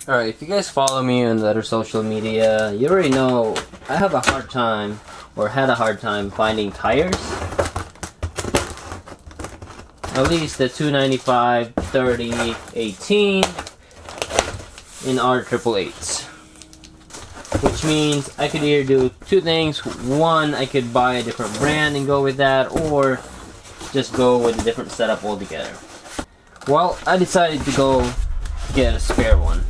Alright, if you guys follow me on the other social media, you already know I have a hard time, or had a hard time, finding tires. At least the 295, 30, 18 in R888s. Which means I could either do two things. One, I could buy a different brand and go with that, or just go with a different setup altogether. Well, I decided to go get a spare one.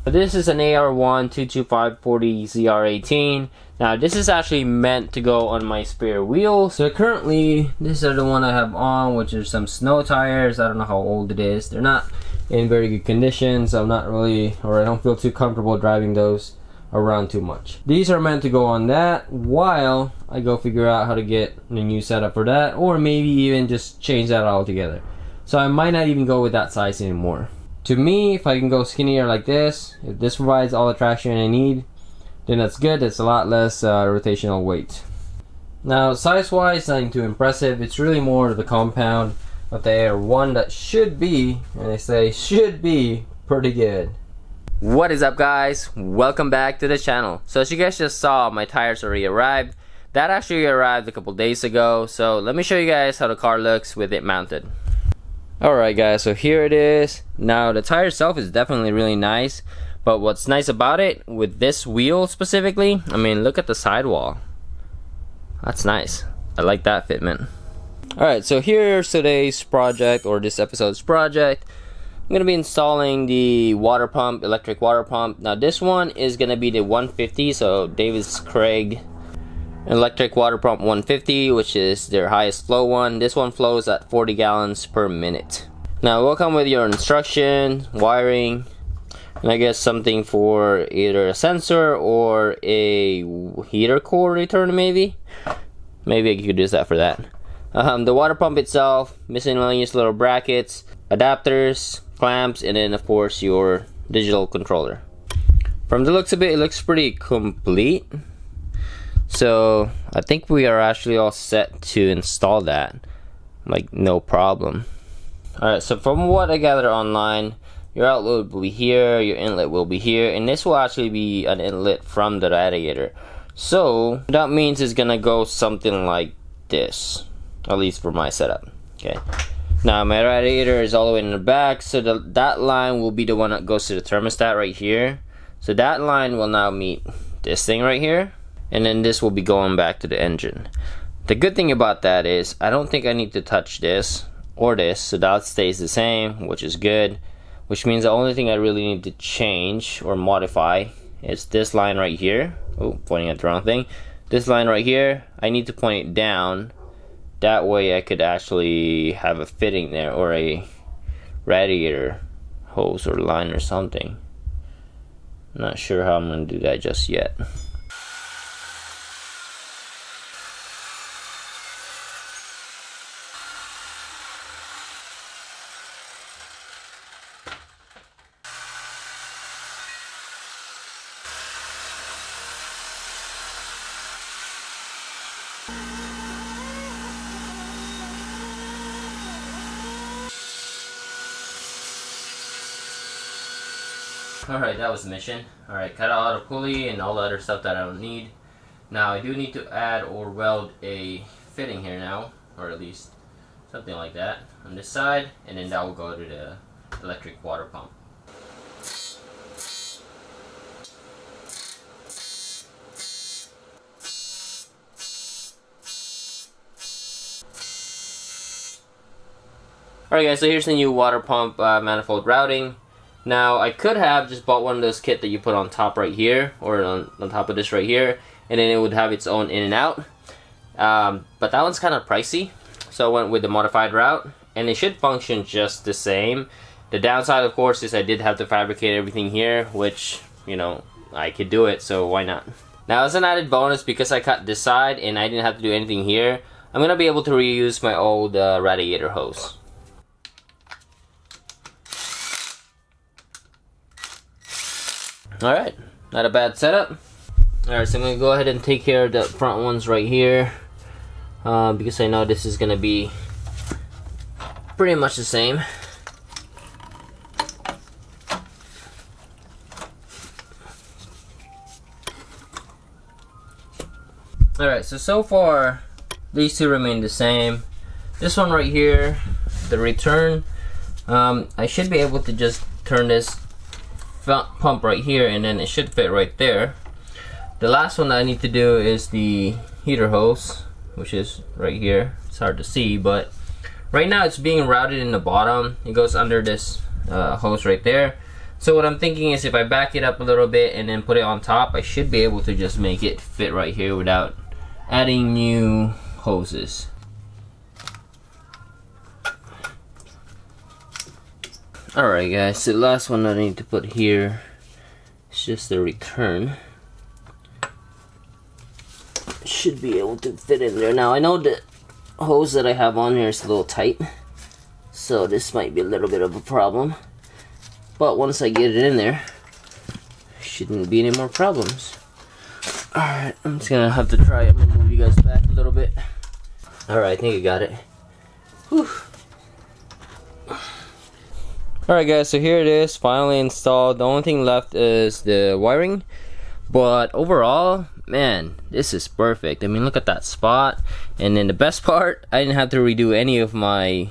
This is an AR1 225/40 ZR18. Now this is actually meant to go on my spare wheel. So currently, this is the one I have on, which are some snow tires. I don't know how old it is. They're not in very good condition, so I'm not really, or I don't feel too comfortable driving those around too much. These are meant to go on that while I go figure out how to get a new setup for that, or maybe even just change that altogether. So I might not even go with that size anymore. To me, if I can go skinnier like this, if this provides all the traction I need, then that's good. It's a lot less rotational weight. Now, size-wise, nothing too impressive. It's really more the compound of the AR1 that should be, and I say should be, pretty good. What is up, guys? Welcome back to the channel. So as you guys just saw, my tires already arrived. That actually arrived a couple days ago. So let me show you guys how the car looks with it mounted. Alright guys, so here it is. Now the tire itself is definitely really nice, but what's nice about it with this wheel specifically, I mean, look at the sidewall. That's nice. I like that fitment. Alright, so here's today's project, or this episode's project. I'm gonna be installing the water pump, electric water pump. Now this one is gonna be the 150, so Davis Craig electric water pump 150, which is their highest flow one. This one flows at 40 gallons per minute. Now it will come with your instruction, wiring, and I guess something for either a sensor or a heater core return, maybe I could use that for that. The water pump itself, miscellaneous little brackets, adapters, clamps, and then of course your digital controller. From the looks of it, it looks pretty complete. So I think we are actually all set to install that, like no problem. Alright, so from what I gather online, your outlet will be here, your inlet will be here, and this will actually be an inlet from the radiator. So that means it's gonna go something like this, at least for my setup. Okay. Now my radiator is all the way in the back, so that line will be the one that goes to the thermostat right here. So that line will now meet this thing right here, and then this will be going back to the engine. The good thing about that is I don't think I need to touch this or this, so that stays the same, which is good. Which means the only thing I really need to change or modify is this line right here. Oh, pointing at the wrong thing. This line right here, I need to point it down. That way I could actually have a fitting there, or a radiator hose or line or something. I'm not sure how I'm going to do that just yet. Alright, that was the mission. Alright, cut out a pulley and all the other stuff that I don't need. Now I do need to add or weld a fitting here now, or at least something like that on this side, and then that will go to the electric water pump. Alright guys, so here's the new water pump manifold routing. Now I could have just bought one of those kits that you put on top right here, or on top of this right here, and then it would have its own in and out. But that one's kind of pricey, so I went with the modified route, and it should function just the same. The downside, of course, is I did have to fabricate everything here, which, you know, I could do it, so why not? Now as an added bonus, because I cut this side and I didn't have to do anything here, I'm gonna be able to reuse my old radiator hose. Alright, not a bad setup. Alright, so I'm going to go ahead and take care of the front ones right here, because I know this is going to be pretty much the same. Alright, so far these two remain the same. This one right here, the return, I should be able to just turn this pump right here and then it should fit right there. The last one that I need to do is the heater hose, which is right here. It's hard to see, but right now it's being routed in the bottom. It goes under this hose right there. So what I'm thinking is if I back it up a little bit and then put it on top, I should be able to just make it fit right here without adding new hoses. Alright guys, so the last one I need to put here is just the return. Should be able to fit in there. Now I know the hose that I have on here is a little tight, so this might be a little bit of a problem. But once I get it in there, shouldn't be any more problems. Alright, I'm just gonna have to try it. I'm gonna move you guys back a little bit. Alright, I think I got it. Whew. Alright guys, so here it is, finally installed. The only thing left is the wiring. But overall, man, this is perfect. I mean, look at that spot. And then the best part, I didn't have to redo any of my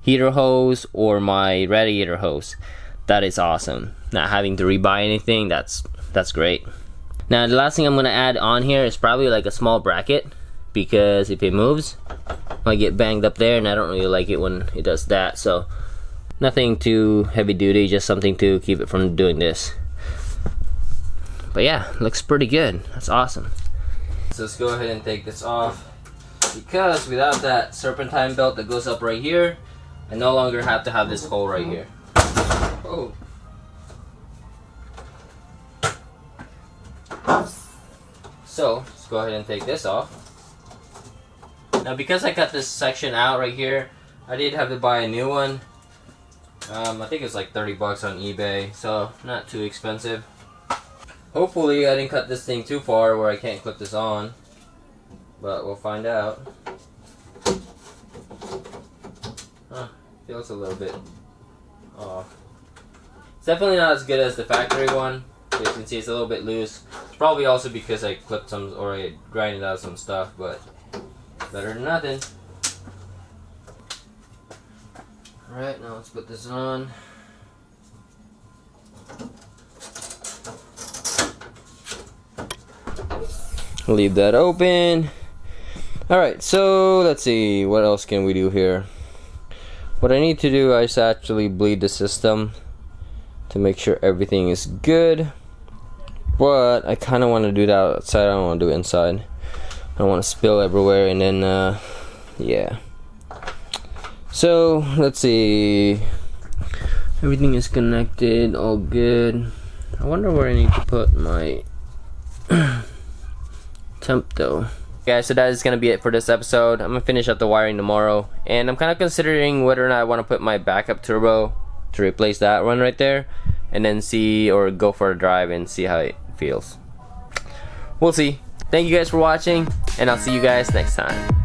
heater hose or my radiator hose. That is awesome. Not having to rebuy anything, that's great. Now the last thing I'm gonna add on here is probably like a small bracket, because if it moves, I might get banged up there, and I don't really like it when it does that. So nothing too heavy duty, just something to keep it from doing this. But yeah, looks pretty good. That's awesome. So let's go ahead and take this off, because without that serpentine belt that goes up right here, I no longer have to have this hole right here. Oh. So let's go ahead and take this off. Now because I cut this section out right here, I did have to buy a new one. I think it's like 30 bucks on eBay, so not too expensive. Hopefully I didn't cut this thing too far where I can't clip this on, but we'll find out. Feels a little bit off. It's definitely not as good as the factory one. As you can see, it's a little bit loose. It's probably also because I clipped some, or I grinded out some stuff, but better than nothing. Alright, now let's put this on. Leave that open. Alright, so let's see, what else can we do here? What I need to do is actually bleed the system to make sure everything is good. But I kind of want to do that outside, I don't want to do it inside. I don't want to spill everywhere, and then, yeah. So, let's see. Everything is connected, all good. I wonder where I need to put my temp though. Guys, so that is going to be it for this episode. I'm going to finish up the wiring tomorrow. And I'm kind of considering whether or not I want to put my backup turbo to replace that one right there. And then see, or go for a drive and see how it feels. We'll see. Thank you guys for watching, and I'll see you guys next time.